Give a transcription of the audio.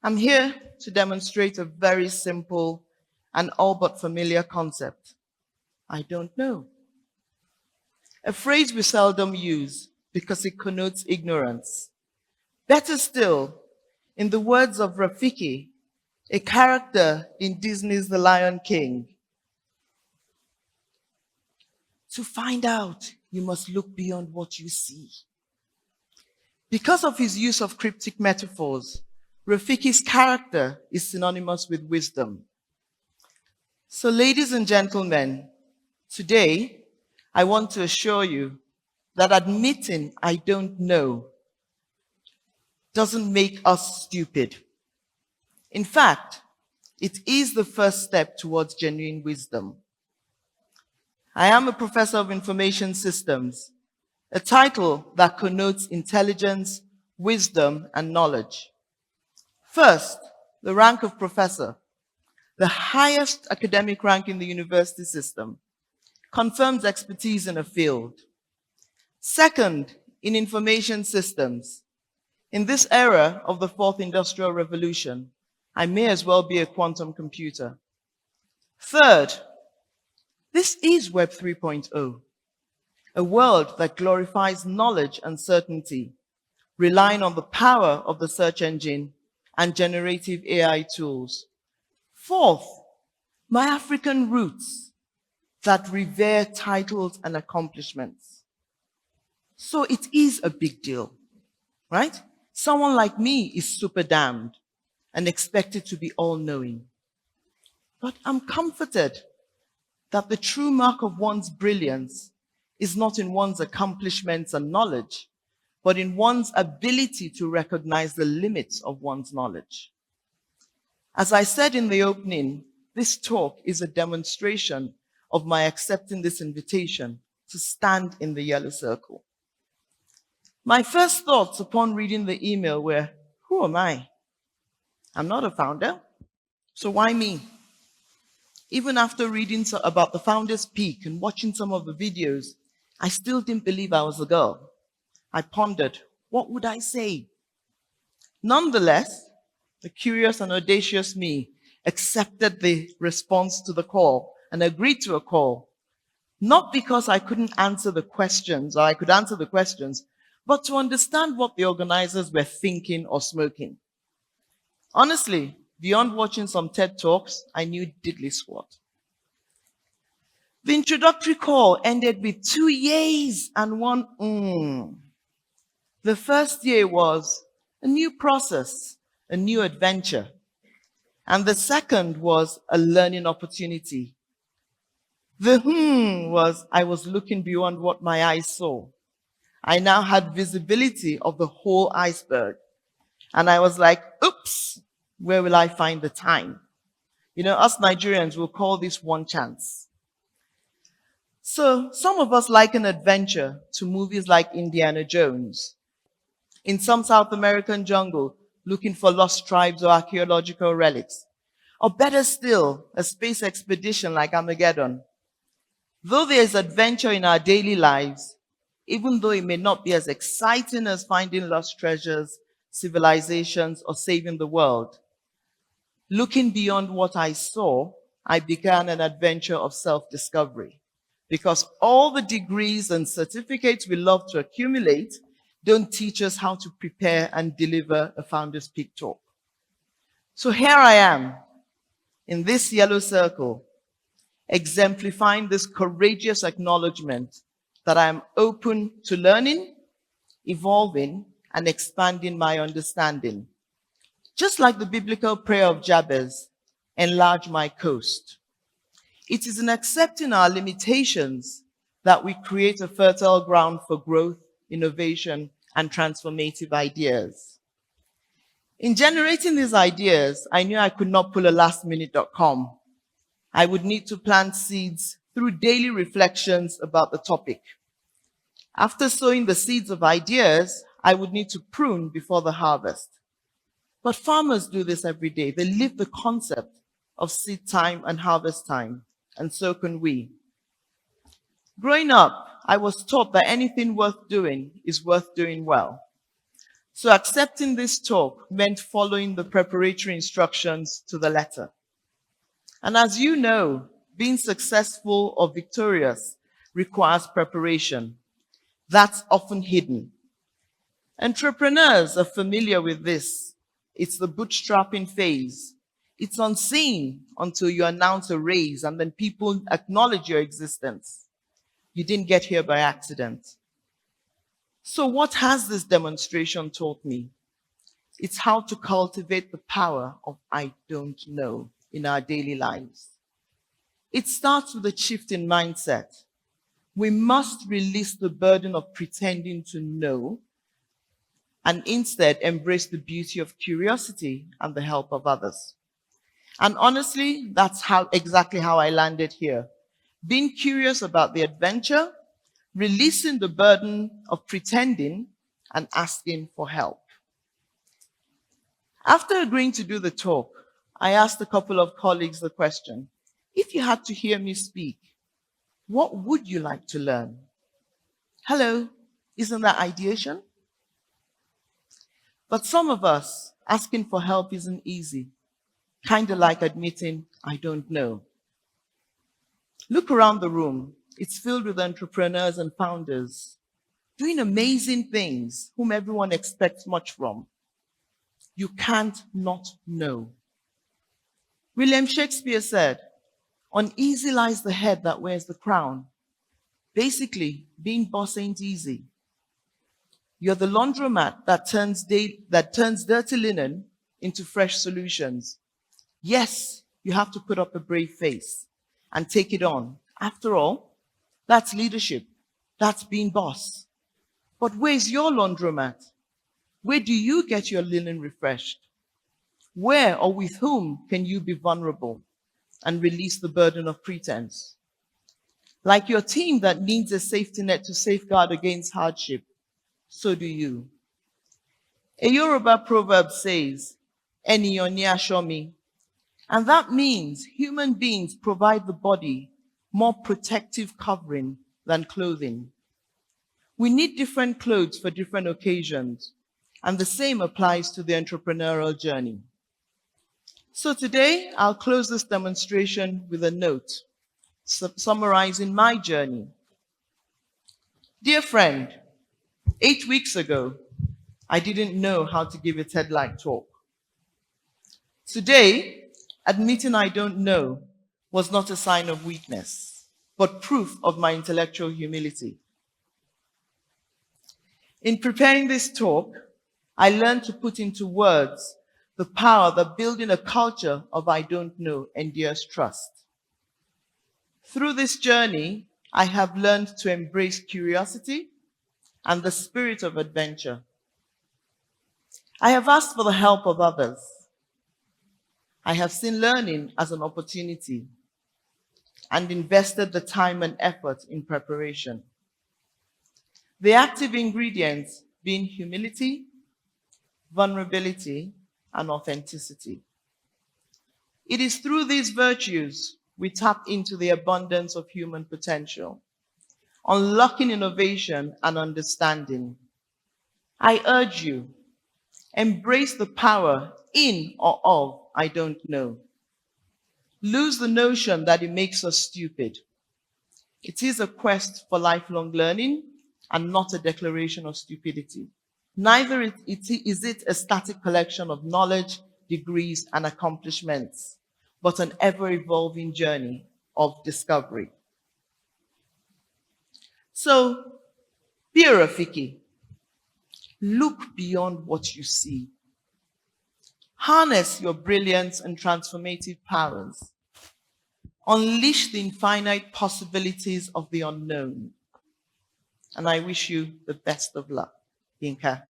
I'm here to demonstrate a very simple and all but familiar concept. I don't know. A phrase we seldom use because it connotes ignorance. Better still, in the words of Rafiki, a character in Disney's The Lion King, to find out, you must look beyond what you see. Because of his use of cryptic metaphors, Rafiki's character is synonymous with wisdom. So, ladies and gentlemen, today I want to assure you that admitting I don't know doesn't make us stupid. In fact, it is the first step towards genuine wisdom. I am a professor of information systems, a title that connotes intelligence, wisdom, and knowledge. First, the rank of professor, the highest academic rank in the university system, confirms expertise in a field. Second, in information systems, in this era of the fourth industrial revolution, I may as well be a quantum computer. Third, this is Web 3.0, a world that glorifies knowledge and certainty, relying on the power of the search engine and generative AI tools. Fourth, my African roots that revere titles and accomplishments. So it is a big deal, right? Someone like me is super damned and expected to be all-knowing. But I'm comforted that the true mark of one's brilliance is not in one's accomplishments and knowledge, but in one's ability to recognize the limits of one's knowledge. As I said in the opening, this talk is a demonstration of my accepting this invitation to stand in the yellow circle. My first thoughts upon reading the email were, who am I? I'm not a founder, so why me? Even after reading about the Founders Peak and watching some of the videos, I still didn't believe I was a girl. I pondered, what would I say? Nonetheless, the curious and audacious me accepted the response to the call and agreed to a call, not because I couldn't answer the questions, or I could answer the questions, but to understand what the organizers were thinking or smoking. Honestly, beyond watching some TED Talks, I knew diddly squat. The introductory call ended with 2 yays and 1 The first yay was a new process, a new adventure. And the second was a learning opportunity. The was I was looking beyond what my eyes saw. I now had visibility of the whole iceberg. And I was like, oops, where will I find the time? You know, us Nigerians will call this one chance. So some of us liken adventure to movies like Indiana Jones. In some South American jungle, looking for lost tribes or archaeological relics. Or better still, a space expedition like Armageddon. Though there is adventure in our daily lives, even though it may not be as exciting as finding lost treasures, civilizations, or saving the world, looking beyond what I saw, I began an adventure of self-discovery. Because all the degrees and certificates we love to accumulate don't teach us how to prepare and deliver a Founders Peak talk. So here I am, in this yellow circle, exemplifying this courageous acknowledgement that I am open to learning, evolving, and expanding my understanding. Just like the biblical prayer of Jabez, enlarge my coast. It is in accepting our limitations that we create a fertile ground for growth, innovation, and transformative ideas. In generating these ideas, I knew I could not pull a lastminute.com. I would need to plant seeds through daily reflections about the topic. After sowing the seeds of ideas, I would need to prune before the harvest. But farmers do this every day. They live the concept of seed time and harvest time, and so can we. Growing up, I was taught that anything worth doing is worth doing well. So accepting this talk meant following the preparatory instructions to the letter. And as you know, being successful or victorious requires preparation. That's often hidden. Entrepreneurs are familiar with this. It's the bootstrapping phase. It's unseen until you announce a raise and then people acknowledge your existence. You didn't get here by accident. So what has this demonstration taught me? It's how to cultivate the power of I don't know in our daily lives. It starts with a shift in mindset. We must release the burden of pretending to know and instead embrace the beauty of curiosity and the help of others. And honestly, that's exactly how I landed here. Being curious about the adventure, releasing the burden of pretending, and asking for help. After agreeing to do the talk, I asked a couple of colleagues the question, if you had to hear me speak, what would you like to learn? Hello, isn't that ideation? But some of us, asking for help isn't easy, kind of like admitting, I don't know. Look around the room. It's filled with entrepreneurs and founders doing amazing things whom everyone expects much from. You can't not know. William Shakespeare said, uneasy lies the head that wears the crown. Basically, being boss ain't easy. You're the laundromat that turns dirty linen into fresh solutions. Yes, you have to put up a brave face and take it on. After all, that's leadership. That's being boss. But where's your laundromat? Where do you get your linen refreshed? Where or with whom can you be vulnerable and release the burden of pretense? Like your team that needs a safety net to safeguard against hardship, so do you. A Yoruba proverb says, "Eniyan ni aṣọ mi," and that means human beings provide the body more protective covering than clothing. We need different clothes for different occasions, and the same applies to the entrepreneurial journey. So today, I'll close this demonstration with a note summarizing my journey. Dear friend, 8 weeks ago, I didn't know how to give a TED-like talk. Today, admitting I don't know was not a sign of weakness, but proof of my intellectual humility. In preparing this talk, I learned to put into words the power that building a culture of I don't know endears trust. Through this journey, I have learned to embrace curiosity and the spirit of adventure. I have asked for the help of others. I have seen learning as an opportunity and invested the time and effort in preparation. The active ingredients being humility, vulnerability, and authenticity. It is through these virtues we tap into the abundance of human potential, unlocking innovation and understanding. I urge you, embrace the power in or of I don't know. Lose the notion that it makes us stupid. It is a quest for lifelong learning and not a declaration of stupidity. Neither is it a static collection of knowledge, degrees, and accomplishments, but an ever-evolving journey of discovery. So, be a Rafiki. Look beyond what you see. Harness your brilliance and transformative powers. Unleash the infinite possibilities of the unknown. And I wish you the best of luck. Yinka.